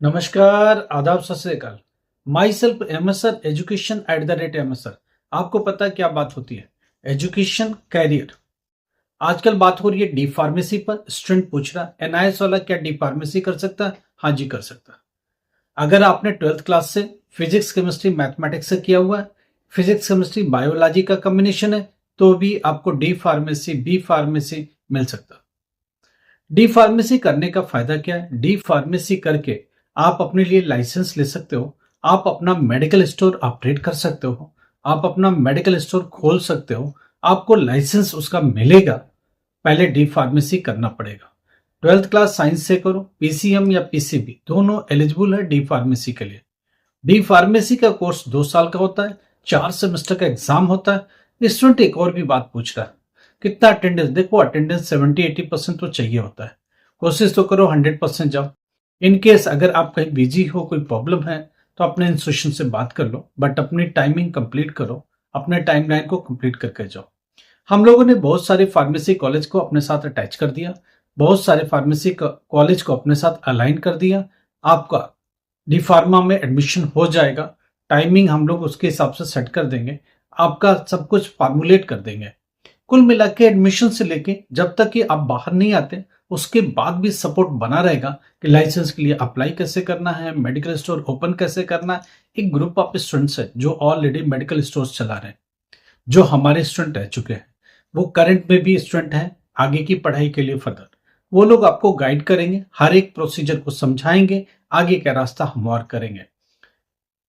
नमस्कार, आदाब, सत श्री अकाल। Myself MSR education @MSR। आपको पता है क्या बात होती है? Education career. आजकल बात हो रही है डी फार्मेसी पर। स्टूडेंट पूछ रहा है एनआईएस वाला क्या डी फार्मेसी कर सकता है? हाँ जी, कर सकता है। अगर आपने 12th क्लास से फिजिक्स केमिस्ट्री मैथमेटिक्स से किया हुआ है, फिजिक्स केमिस्ट्री बायोलॉजी का कॉम्बिनेशन है, तो भी आपको डी फार्मेसी बी फार्मेसी मिल सकता है। डी फार्मेसी करने का फायदा क्या है? डी फार्मेसी करके आप अपने लिए लाइसेंस ले सकते हो। आप अपना मेडिकल स्टोर ऑपरेट कर सकते हो। आप अपना मेडिकल स्टोर खोल सकते हो। आपको लाइसेंस उसका मिलेगा। पहले डी फार्मेसी करना पड़ेगा। 12th क्लास साइंस से करो, पीसीएम या पीसीबी दोनों एलिजिबल है डी फार्मेसी के लिए। डी फार्मेसी का कोर्स 2 साल का होता है, 4 सेमेस्टर का एग्जाम होता है। स्टूडेंट एक और भी बात पूछ रहा है, कितना अटेंडेंस? देखो, अटेंडेंस 70-80% तो चाहिए होता है। कोशिश तो करो 100% जाओ। इन केस अगर आप कहीं बिजी हो, कोई प्रॉब्लम है, तो अपने इंस्टीट्यूशन से बात कर लो, बट अपनी टाइमिंग कंप्लीट करो। अपने टाइमलाइन को कंप्लीट करके जाओ। हम लोगों ने बहुत सारे फार्मेसी कॉलेज को अपने साथ अटैच कर दिया, बहुत सारे फार्मेसी कॉलेज को अपने साथ अलाइन कर दिया। आपका डी फार्मा में एडमिशन हो जाएगा। टाइमिंग हम लोग उसके हिसाब से सेट कर देंगे। आपका सब कुछ फार्मुलेट कर देंगे। कुल मिला के एडमिशन से लेके जब तक कि आप बाहर नहीं आते, उसके बाद भी सपोर्ट बना रहेगा कि लाइसेंस के लिए अप्लाई कैसे करना है, मेडिकल स्टोर ओपन कैसे करना है। एक ग्रुप ऑफ स्टूडेंट्स है जो ऑलरेडी मेडिकल स्टोर चला रहे हैं, जो हमारे स्टूडेंट रह चुके हैं। वो करंट में भी स्टूडेंट हैं आगे की पढ़ाई के लिए फर्दर। वो लोग आपको गाइड करेंगे, हर एक प्रोसीजर को समझाएंगे, आगे का रास्ता हमवार करेंगे।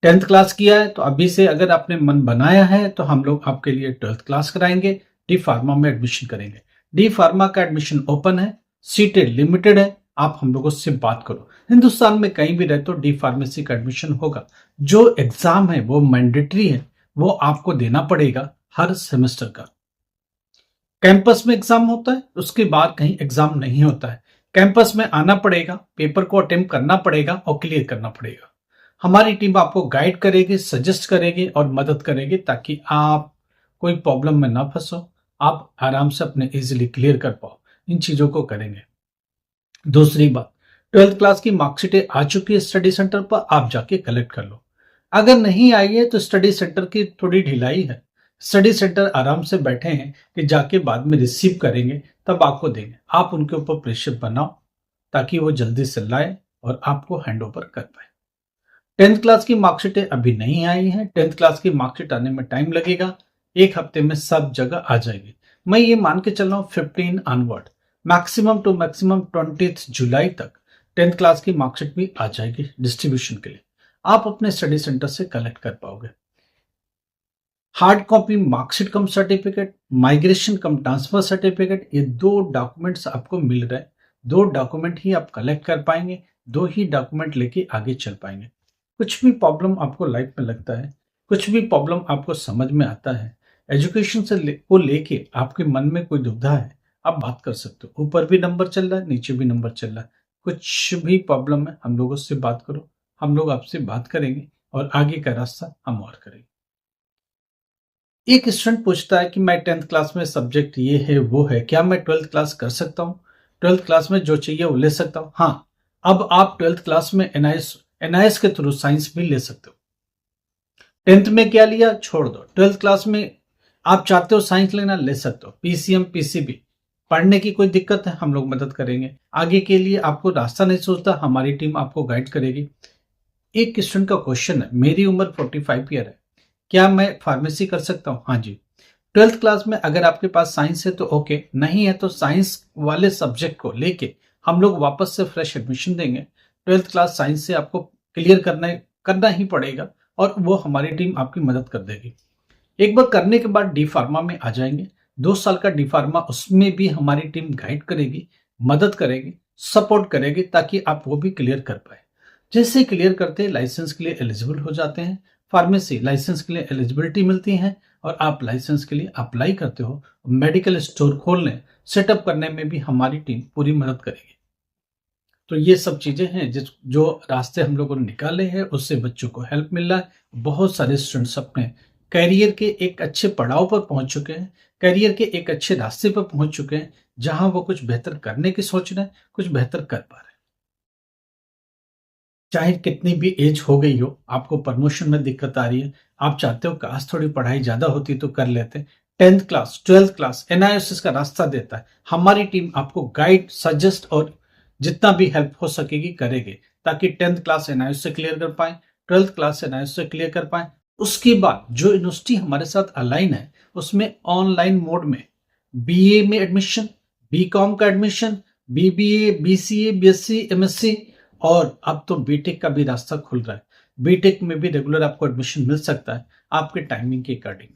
10th क्लास किया है तो अभी से अगर आपने मन बनाया है तो हम लोग आपके लिए 12th क्लास कराएंगे, डी फार्मा में एडमिशन करेंगे। डी फार्मा का एडमिशन ओपन है, सीटें लिमिटेड है। आप हम लोगों से बात करो, हिंदुस्तान में कहीं भी रहे तो डी फार्मेसी का एडमिशन होगा। जो एग्जाम है वो मैंडेटरी है, वो आपको देना पड़ेगा हर सेमेस्टर का। कैंपस में एग्जाम होता है, उसके बाद कहीं एग्जाम नहीं होता है। कैंपस में आना पड़ेगा, पेपर को अटेम्प्ट करना पड़ेगा और क्लियर करना पड़ेगा। हमारी टीम आपको गाइड करेगी, सजेस्ट करेगी और मदद करेगी ताकि आप कोई प्रॉब्लम में ना फंसो, आप आराम से अपने इजीली क्लियर कर पाओ। इन चीजों को करेंगे। दूसरी बात, 12th क्लास की मार्कशीटें आ चुकी है स्टडी सेंटर पर, आप जाके कलेक्ट कर लो। अगर नहीं आई है तो स्टडी सेंटर की थोड़ी ढिलाई है। स्टडी सेंटर आराम से बैठे हैं कि जाके बाद में रिसीव करेंगे, तब आपको देंगे। आप उनके ऊपर प्रेशर बनाओ ताकि वो जल्दी से लाए और आपको हैंड ओवर कर पाए। 10th क्लास की मार्कशीटें अभी नहीं आई हैं। 10th क्लास की मार्कशीट आने में टाइम लगेगा। 1 हफ्ते में सब जगह आ जाएगी। मैं ये मान के चल रहा हूँ 15 अनवर्ड, मैक्सिमम टू मैक्सिमम 20 जुलाई तक 10th क्लास की मार्कशीट भी आ जाएगी डिस्ट्रीब्यूशन के लिए। आप अपने स्टडी सेंटर से कलेक्ट कर पाओगे। हार्ड कॉपी मार्कशीट कम सर्टिफिकेट, माइग्रेशन कम ट्रांसफर सर्टिफिकेट, ये 2 डॉक्यूमेंट्स आपको मिल रहे हैं। 2 डॉक्यूमेंट ही आप कलेक्ट कर पाएंगे, 2 ही डॉक्यूमेंट लेके आगे चल पाएंगे। कुछ भी प्रॉब्लम आपको लाइफ में लगता है, कुछ भी प्रॉब्लम आपको समझ में आता है, एजुकेशन को लेके आपके मन में कोई दुविधा है, आप बात कर सकते हो। ऊपर भी नंबर चल रहा है, नीचे भी नंबर चल रहा है। कुछ भी प्रॉब्लम है, हम लोगों से बात करो, हम लोग आपसे बात करेंगे और आगे का रास्ता हम और करेंगे। एक स्टूडेंट पूछता है कि मैं 10th क्लास में सब्जेक्ट ये है वो है, क्या मैं 12th क्लास कर सकता हूँ? 12th क्लास में जो चाहिए वो ले सकता हूँ? हाँ, अब आप 12th क्लास में एनआईएस के थ्रू साइंस भी ले सकते हो। 10th में क्या लिया छोड़ दो, 12th क्लास में आप चाहते हो साइंस लेना, ले सकते हो। पीसीएम पीसीबी पढ़ने की कोई दिक्कत है, हम लोग मदद करेंगे। आगे के लिए आपको रास्ता नहीं सोचता, हमारी टीम आपको गाइड करेगी। एक स्टूडेंट का क्वेश्चन है, मेरी उम्र 45 ईयर है, क्या मैं फार्मेसी कर सकता हूँ? हाँ जी। 12th क्लास में अगर आपके पास साइंस है तो ओके, नहीं है तो साइंस वाले सब्जेक्ट को लेके हम लोग वापस से फ्रेश एडमिशन देंगे। 12th क्लास साइंस से आपको क्लियर करना ही पड़ेगा और वो हमारी टीम आपकी मदद कर देगी। एक बार करने के बाद डी फार्मा में आ जाएंगे। 2 साल का डी फार्मा, उसमें भी हमारी टीम गाइड करेगी, मदद करेगी, सपोर्ट करेगी ताकि आप वो भी क्लियर कर पाए। जैसे क्लियर करते हैं लाइसेंस के लिए एलिजिबल हो जाते हैं। फार्मेसी लाइसेंस के लिए एलिजिबिलिटी मिलती है और आप लाइसेंस के लिए अप्लाई करते हो। मेडिकल स्टोर खोलने सेटअप करने में भी हमारी टीम पूरी मदद करेगी। तो ये सब चीजें हैं जो रास्ते हम लोगों ने निकाले हैं, उससे बच्चों को हेल्प मिल रहा है। बहुत सारे स्टूडेंट्स अपने करियर के एक अच्छे पड़ाव पर पहुंच चुके हैं, करियर के एक अच्छे रास्ते पर पहुंच चुके हैं, जहां वो कुछ बेहतर करने की सोच रहे हैं, कुछ बेहतर कर पा रहे हैं। चाहे कितनी भी एज हो गई हो, आपको प्रमोशन में दिक्कत आ रही है, आप चाहते हो काश थोड़ी पढ़ाई ज़्यादा होती तो कर लेते। 10th क्लास, 12th क्लास एनआईएसएस का रास्ता देता है। हमारी टीम आपको गाइड, सजेस्ट और जितना भी हेल्प हो सकेगी करेगी, ताकि 10th क्लास एनआईएसएस से क्लियर कर पाएँ, 12th क्लास एनआईएसएस से क्लियर कर पाएँ। उसके बाद जो यूनिवर्सिटी हमारे साथ अलाइन है, उसमें ऑनलाइन मोड में बीए में एडमिशन, बीकॉम का admission, BBA, BCA, BSc, MSc और अब तो बीटेक का भी रास्ता खुल रहा है। बीटेक में भी रेगुलर आपको एडमिशन मिल सकता है आपके टाइमिंग के according.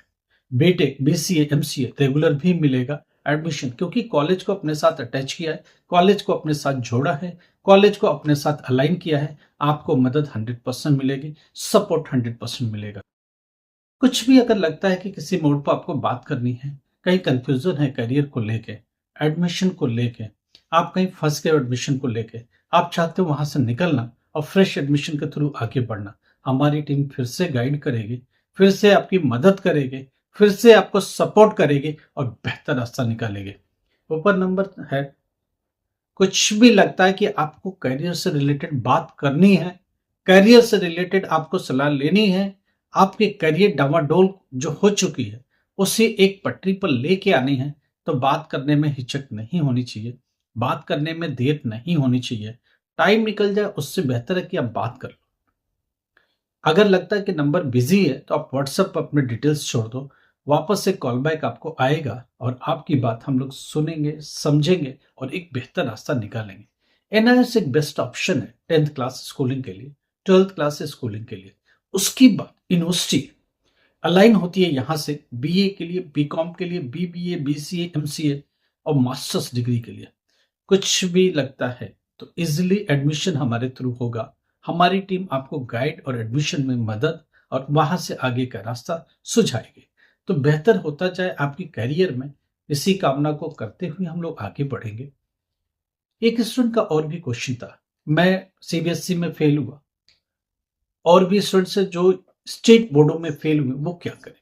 BTech, BCA, MCA regular भी मिलेगा एडमिशन, क्योंकि कॉलेज को अपने साथ अटैच किया है, कॉलेज को अपने साथ जोड़ा है, कॉलेज को अपने साथ अलाइन किया है। आपको मदद 100% मिलेगी, सपोर्ट 100% मिलेगा। कुछ भी अगर लगता है कि किसी मोड पर आपको बात करनी है, कहीं कंफ्यूजन है करियर को लेके, एडमिशन को लेके, आप कहीं फंस गए एडमिशन को लेके, आप चाहते हो वहां से निकलना और फ्रेश एडमिशन के थ्रू आगे बढ़ना, हमारी टीम फिर से गाइड करेगी, फिर से आपकी मदद करेगी, फिर से आपको सपोर्ट करेगी और बेहतर रास्ता निकालेगी। ऊपर नंबर है। कुछ भी लगता है कि आपको करियर से रिलेटेड बात करनी है, करियर से रिलेटेड आपको सलाह लेनी है, आपके करियर डावाडोल जो हो चुकी है उसे एक पटरी पर लेके आनी है, तो बात करने में हिचक नहीं होनी चाहिए, बात करने में देर नहीं होनी चाहिए। टाइम निकल जाए उससे बेहतर है कि आप बात कर लो। अगर लगता है कि नंबर बिजी है तो आप व्हाट्सएप पर अपने डिटेल्स छोड़ दो, वापस से कॉल बैक आपको आएगा और आपकी बात हम लोग सुनेंगे, समझेंगे और एक बेहतर रास्ता निकालेंगे। एनआईएस एक बेस्ट ऑप्शन है 10th क्लास स्कूलिंग के लिए, 12th क्लास स्कूलिंग के लिए। उसके बाद यूनिवर्सिटी अलाइन होती है यहाँ से बीए के लिए, बीकॉम के लिए, बीबीए, बीसीए, एमसीए और मास्टर्स डिग्री के लिए। कुछ भी लगता है तो इजिली एडमिशन हमारे थ्रू होगा। हमारी टीम आपको गाइड और एडमिशन में मदद और वहां से आगे का रास्ता सुझाएगी। तो बेहतर होता जाए आपकी करियर में, इसी कामना को करते हुए हम लोग आगे बढ़ेंगे। एक स्टूडेंट का और भी क्वेश्चन था, मैं सीबीएसई में फेल हुआ और भी स्टूडेंट्स है जो स्टेट बोर्डों में फेल हुए, वो क्या करें।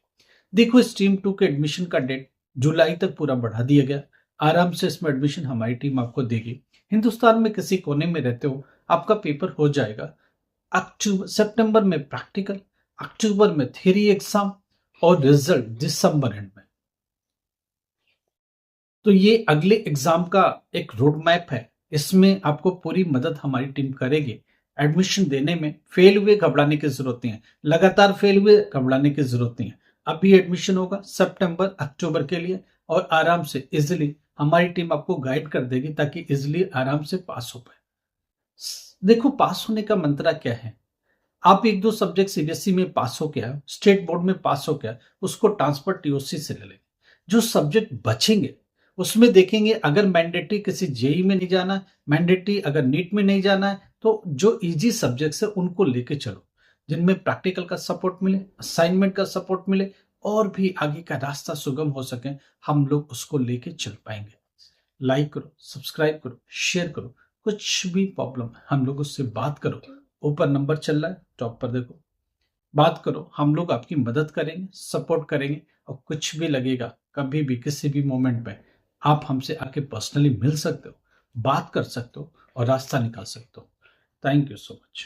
देखो, स्ट्रीम 2 के एडमिशन का डेट जुलाई तक पूरा बढ़ा दिया गया। आराम से इसमें एडमिशन हमारी टीम आपको देगी। हिंदुस्तान में किसी कोने में रहते हो, आपका पेपर हो जाएगा। अक्टूबर सितंबर में प्रैक्टिकल, अक्टूबर में थ्योरी एग्जाम और रिजल्ट दिसंबर एंड में। तो ये अगले एग्जाम का एक रोड मैप है, इसमें आपको पूरी मदद हमारी टीम करेगी। एडमिशन देने में फेल हुए घबराने की जरूरत नहीं है, लगातार फेल हुए घबराने की जरूरत नहीं है। अभी एडमिशन होगा सितंबर अक्टूबर के लिए और आराम से इजिली हमारी टीम आपको गाइड कर देगी, ताकि इजिली आराम से पास हो पाए। देखो, पास होने का मंत्र क्या है। आप एक दो सब्जेक्ट सीबीएसई में पास हो गया, स्टेट बोर्ड में पास हो गया, उसको ट्रांसफर टीओसी से ले लेंगे। जो सब्जेक्ट बचेंगे उसमें देखेंगे, अगर मैंडेटरी किसी जेई में नहीं जाना, मैंडेटरी अगर नीट में नहीं जाना है, तो जो इजी सब्जेक्ट्स है उनको लेके चलो, जिनमें प्रैक्टिकल का सपोर्ट मिले, असाइनमेंट का सपोर्ट मिले और भी आगे का रास्ता सुगम हो सके, हम लोग उसको लेके चल पाएंगे। लाइक करो, सब्सक्राइब करो, शेयर करो। कुछ भी प्रॉब्लम है हम लोग उससे बात करो। ऊपर नंबर चल रहा है, टॉप पर देखो, बात करो, हम लोग आपकी मदद करेंगे, सपोर्ट करेंगे। और कुछ भी लगेगा, कभी भी किसी भी मोमेंट में आप हमसे आके पर्सनली मिल सकते हो, बात कर सकते हो और रास्ता निकाल सकते हो। Thank you so much.